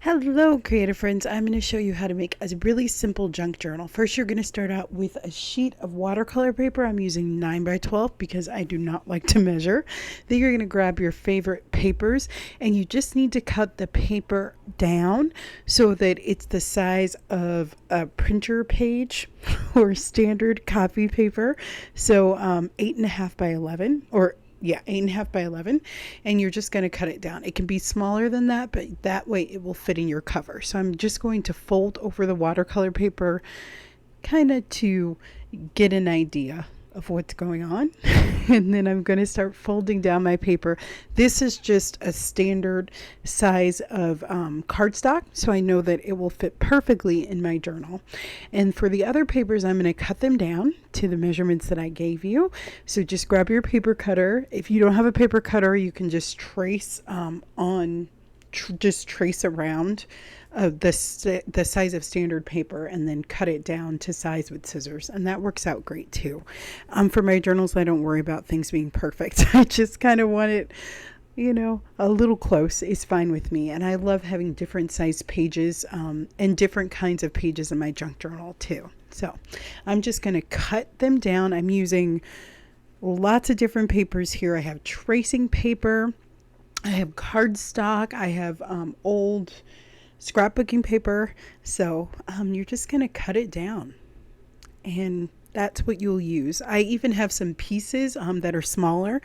Hello, creative friends. I'm going to show you how to make a really simple junk journal. First, you're going to start out with a sheet of watercolor paper. I'm using 9 by 12 because I do not like to measure. Then you're going to grab your favorite papers, and you just need to cut the paper down so that it's the size of a printer page or standard copy paper. So 8.5 by 11, or yeah, 8.5 by 11, and you're just going to cut it down. It can be smaller than that, but that way it will fit in your cover. So I'm just going to fold over the watercolor paper kind of to get an idea of what's going on. And then I'm going to start folding down my paper. This is just a standard size of cardstock, so I know that it will fit perfectly in my journal. And for the other papers, I'm going to cut them down to the measurements that I gave you. So just grab your paper cutter. If you don't have a paper cutter, you can just trace trace around the size of standard paper and then cut it down to size with scissors, and that works out great too. For my journals, I don't worry about things being perfect. I just kind of want it, a little close is fine with me. And I love having different size pages and different kinds of pages in my junk journal too. So I'm just going to cut them down. I'm using lots of different papers here. I have tracing paper, I have cardstock, I have old scrapbooking paper. So you're just going to cut it down, and that's what you'll use. I even have some pieces that are smaller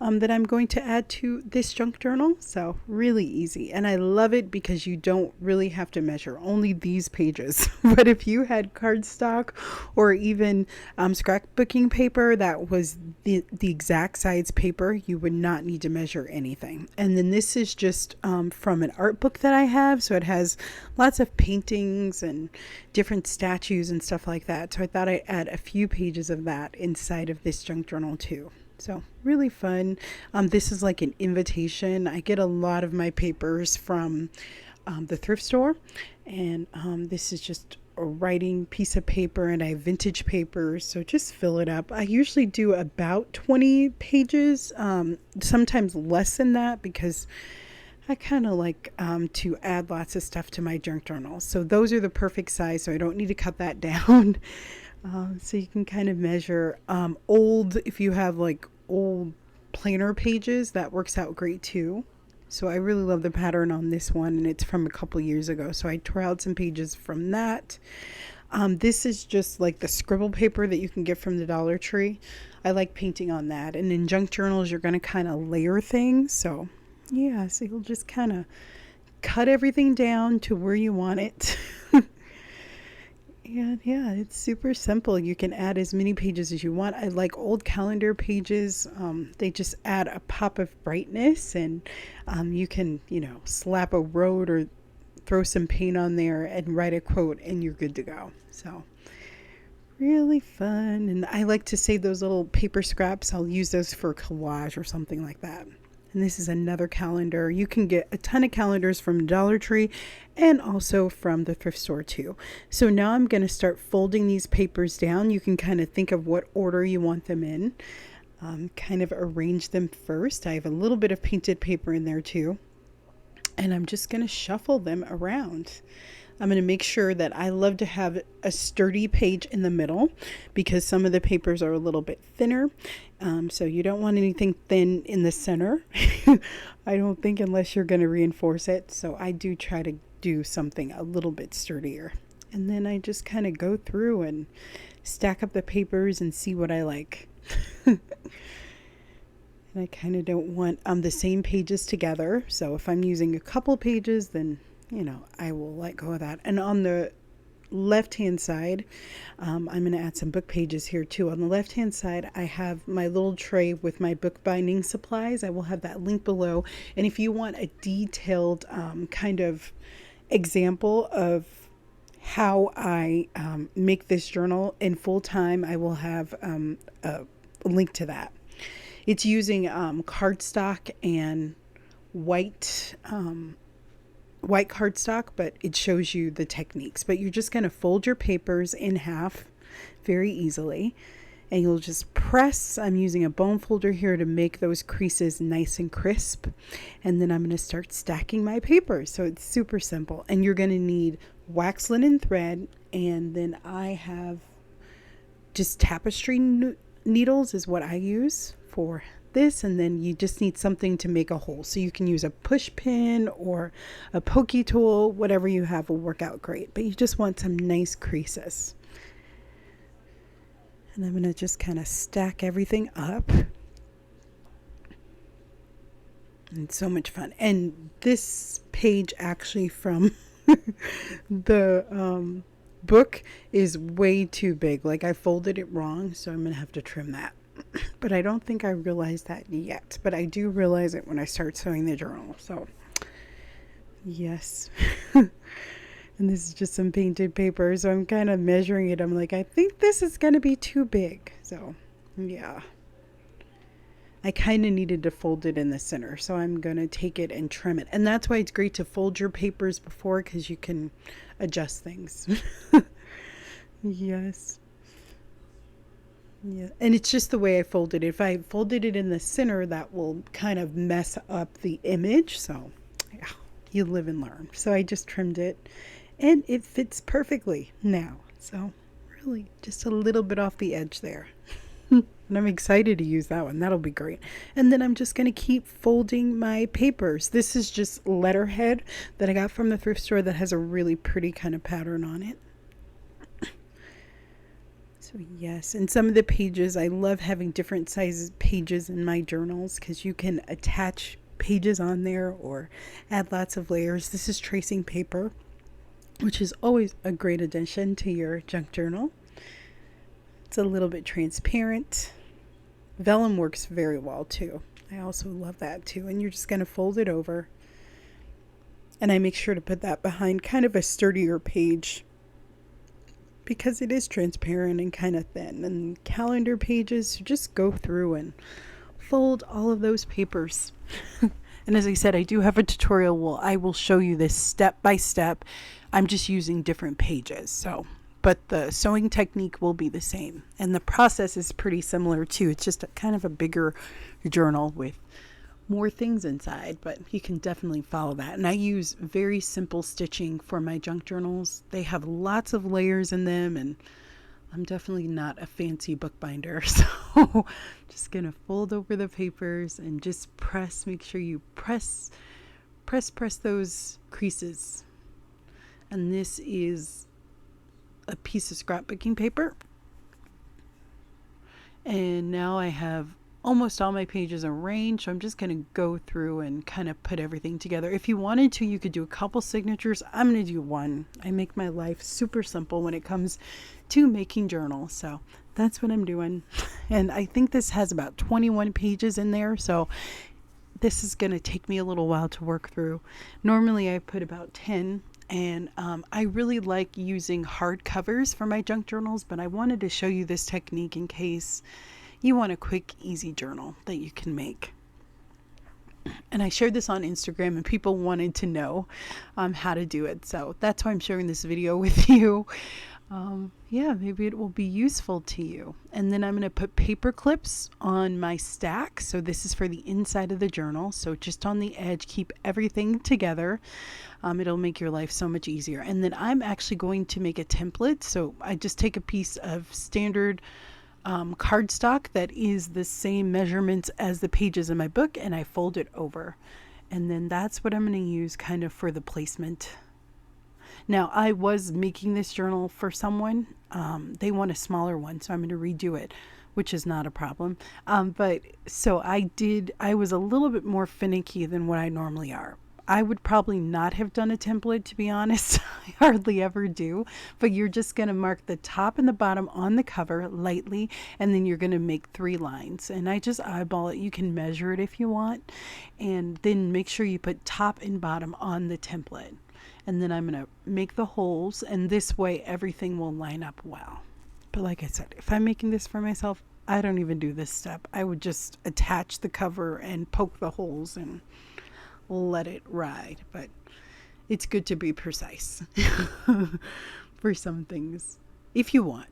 that I'm going to add to this junk journal. So really easy. And I love it because you don't really have to measure only these pages. But if you had cardstock or even scrapbooking paper that was the exact size paper, you would not need to measure anything. And then this is just from an art book that I have. So it has lots of paintings and different statues and stuff like that. So I thought I'd add a few pages of that inside of this junk journal too. So really fun. This is like an invitation. I get a lot of my papers from the thrift store, and this is just a writing piece of paper, and I have vintage papers, so just fill it up. I usually do about 20 pages, sometimes less than that, because I kind of like to add lots of stuff to my junk journal. So those are the perfect size, so I don't need to cut that down. So you can kind of measure if you have like old planner pages, that works out great too. So I really love the pattern on this one, and it's from a couple years ago. So I tore out some pages from that. This is just like the scribble paper that you can get from the Dollar Tree. I like painting on that. And in junk journals, you're going to kind of layer things. So yeah, so you'll just kind of cut everything down to where you want it. And yeah, it's super simple. You can add as many pages as you want. I like old calendar pages. They just add a pop of brightness, and you can, slap a road or throw some paint on there and write a quote, and you're good to go. So really fun. And I like to save those little paper scraps. I'll use those for collage or something like that. And this is another calendar. You can get a ton of calendars from Dollar Tree and also from the thrift store too. So now I'm going to start folding these papers down. You can kind of think of what order you want them in. Kind of arrange them first. I have a little bit of painted paper in there too. And I'm just going to shuffle them around. I'm going to make sure that I love to have a sturdy page in the middle, because some of the papers are a little bit thinner. So you don't want anything thin in the center. I don't think, unless you're going to reinforce it. So I do try to do something a little bit sturdier. And then I just kind of go through and stack up the papers and see what I like. And I kind of don't want the same pages together. So if I'm using a couple pages, then I will let go of that. And on the left-hand side, I'm going to add some book pages here too. On the left-hand side, I have my little tray with my bookbinding supplies. I will have that link below. And if you want a detailed kind of example of how I make this journal in full time, I will have a link to that. It's using cardstock and white cardstock, but it shows you the techniques. But you're just going to fold your papers in half very easily, and you'll just press. I'm using a bone folder here to make those creases nice and crisp. And then I'm going to start stacking my paper. So it's super simple. And you're going to need wax linen thread, and then I have just tapestry needles is what I use for this. And then you just need something to make a hole. So you can use a push pin or a pokey tool, whatever you have will work out great. But you just want some nice creases. And I'm going to just kind of stack everything up. And it's so much fun. And this page actually from the book is way too big. Like I folded it wrong, so I'm going to have to trim that. But I don't think I realized that yet. But I do realize it when I start sewing the journal. So, yes. And this is just some painted paper, so I'm kind of measuring it. I'm like, I think this is going to be too big. So, yeah. I kind of needed to fold it in the center, so I'm going to take it and trim it. And that's why it's great to fold your papers before, because you can adjust things. Yes. Yeah. And it's just the way I folded it. If I folded it in the center, that will kind of mess up the image. So, yeah, you live and learn. So I just trimmed it. And it fits perfectly now. So really just a little bit off the edge there. And I'm excited to use that one. That'll be great. And then I'm just going to keep folding my papers. This is just letterhead that I got from the thrift store that has a really pretty kind of pattern on it. So yes, and some of the pages, I love having different sizes pages in my journals because you can attach pages on there or add lots of layers. This is tracing paper, which is always a great addition to your junk journal. It's a little bit transparent. Vellum works very well too. I also love that too. And you're just going to fold it over. And I make sure to put that behind kind of a sturdier page because it is transparent and kind of thin. And calendar pages, you just go through and fold all of those papers. And as I said, I do have a tutorial. Well, I will show you this step by step. I'm just using different pages. So, but the sewing technique will be the same. And the process is pretty similar too. It's just kind of a bigger journal with more things inside, but you can definitely follow that. And I use very simple stitching for my junk journals. They have lots of layers in them, and I'm definitely not a fancy bookbinder, so just gonna fold over the papers and just press. Make sure you press those creases. And this is a piece of scrapbooking paper. And now I have almost all my pages arranged, so I'm just going to go through and kind of put everything together. If you wanted to, you could do a couple signatures. I'm going to do one. I make my life super simple when it comes to making journals, so that's what I'm doing. And I think this has about 21 pages in there, so this is going to take me a little while to work through. Normally I put about 10, and I really like using hard covers for my junk journals, but I wanted to show you this technique in case you want a quick, easy journal that you can make. And I shared this on Instagram, and people wanted to know how to do it. So that's why I'm sharing this video with you. Yeah, maybe it will be useful to you. And then I'm going to put paper clips on my stack. So this is for the inside of the journal. So just on the edge, keep everything together. It'll make your life so much easier. And then I'm actually going to make a template. So I just take a piece of standard cardstock that is the same measurements as the pages in my book, and I fold it over. And then that's what I'm going to use kind of for the placement. Now, I was making this journal for someone. They want a smaller one, so I'm going to redo it, which is not a problem. But so I was a little bit more finicky than what I normally are. I would probably not have done a template, to be honest. I hardly ever do. But you're just going to mark the top and the bottom on the cover lightly, and then you're going to make 3 lines. And I just eyeball it. You can measure it if you want. And then make sure you put top and bottom on the template. And then I'm going to make the holes, and this way everything will line up well. But like I said, if I'm making this for myself, I don't even do this step. I would just attach the cover and poke the holes and let it ride. But it's good to be precise for some things if you want.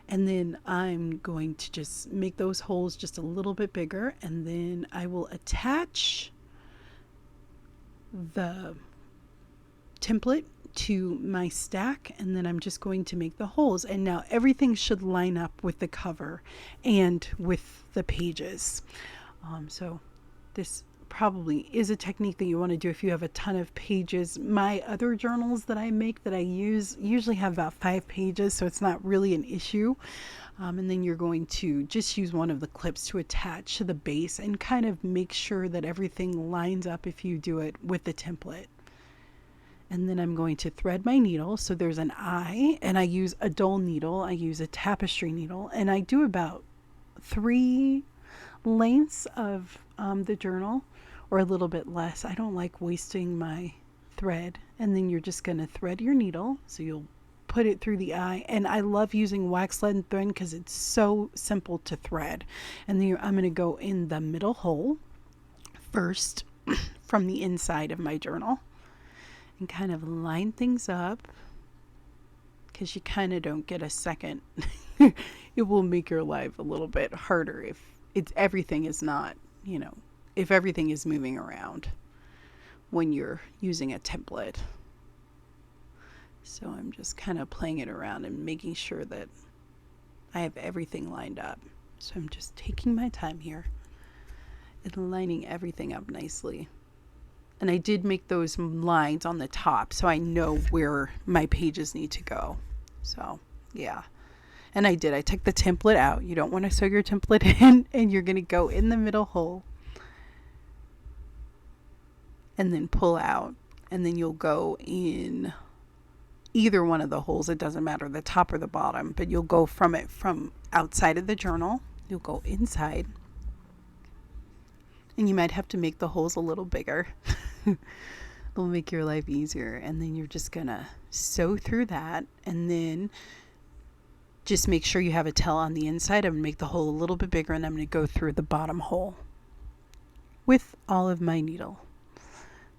And then I'm going to just make those holes just a little bit bigger, and then I will attach the template to my stack, and then I'm just going to make the holes. And now everything should line up with the cover and with the pages. So this probably is a technique that you want to do if you have a ton of pages. My other journals that I make, that I use, usually have about 5 pages, so it's not really an issue. And then you're going to just use one of the clips to attach to the base and kind of make sure that everything lines up if you do it with the template. And then I'm going to thread my needle. So there's an eye, and I use a dull needle. I use a tapestry needle, and I do about 3 lengths of the journal, or a little bit less. I don't like wasting my thread. And then you're just going to thread your needle. So you'll put it through the eye. And I love using wax lead thread because it's so simple to thread. And then I'm going to go in the middle hole first from the inside of my journal, and kind of line things up, because you kind of don't get a second. It will make your life a little bit harder if everything is not, if everything is moving around when you're using a template. So I'm just kind of playing it around and making sure that I have everything lined up. So I'm just taking my time here and lining everything up nicely. And I did make those lines on the top, so I know where my pages need to go. So, yeah. And I took the template out. You don't want to sew your template in, and you're going to go in the middle hole and then pull out. And then you'll go in either one of the holes. It doesn't matter, the top or the bottom, but you'll go from outside of the journal. You'll go inside. And you might have to make the holes a little bigger. It'll make your life easier. And then you're just going to sew through that. And then just make sure you have a tail on the inside. I'm going to make the hole a little bit bigger, and I'm going to go through the bottom hole with all of my needle,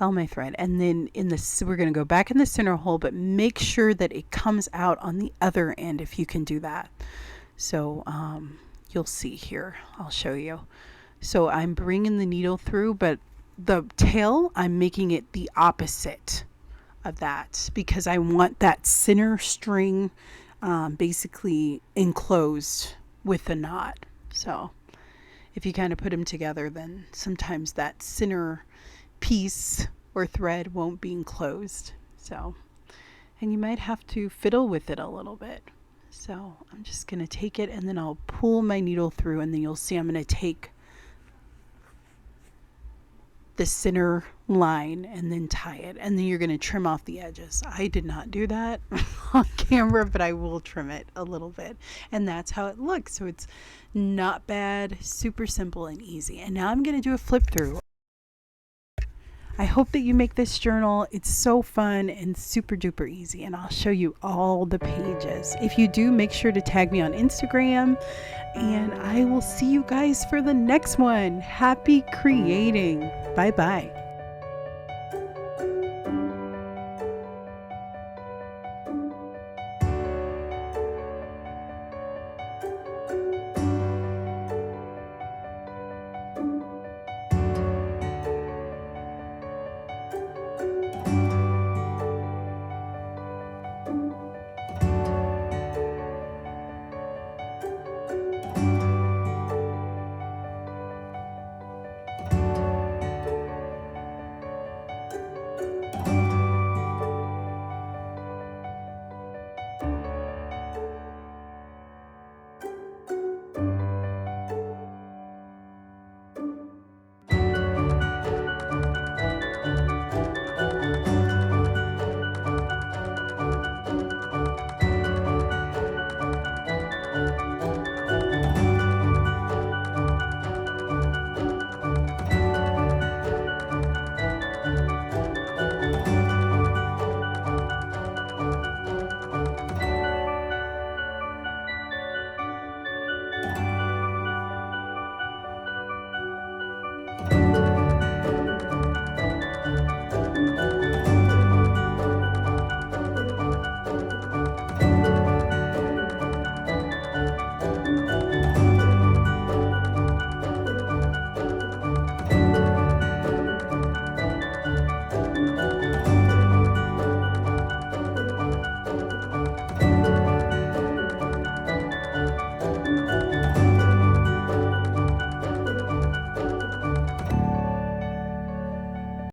all my thread. And then we're going to go back in the center hole, but make sure that it comes out on the other end if you can do that. So you'll see here. I'll show you. So I'm bringing the needle through, but the tail, I'm making it the opposite of that, because I want that center string basically enclosed with the knot. So if you kind of put them together, then sometimes that center piece or thread won't be enclosed. So, and you might have to fiddle with it a little bit. So I'm just going to take it, and then I'll pull my needle through, and then you'll see I'm going to take the center line and then tie it, and then you're going to trim off the edges. I did not do that on camera, but I will trim it a little bit, and that's how it looks. So it's not bad, super simple and easy. And now I'm going to do a flip through. I hope that you make this journal. It's so fun and super duper easy, and I'll show you all the pages. If you do, make sure to tag me on Instagram, and I will see you guys for the next one. Happy creating. Bye bye.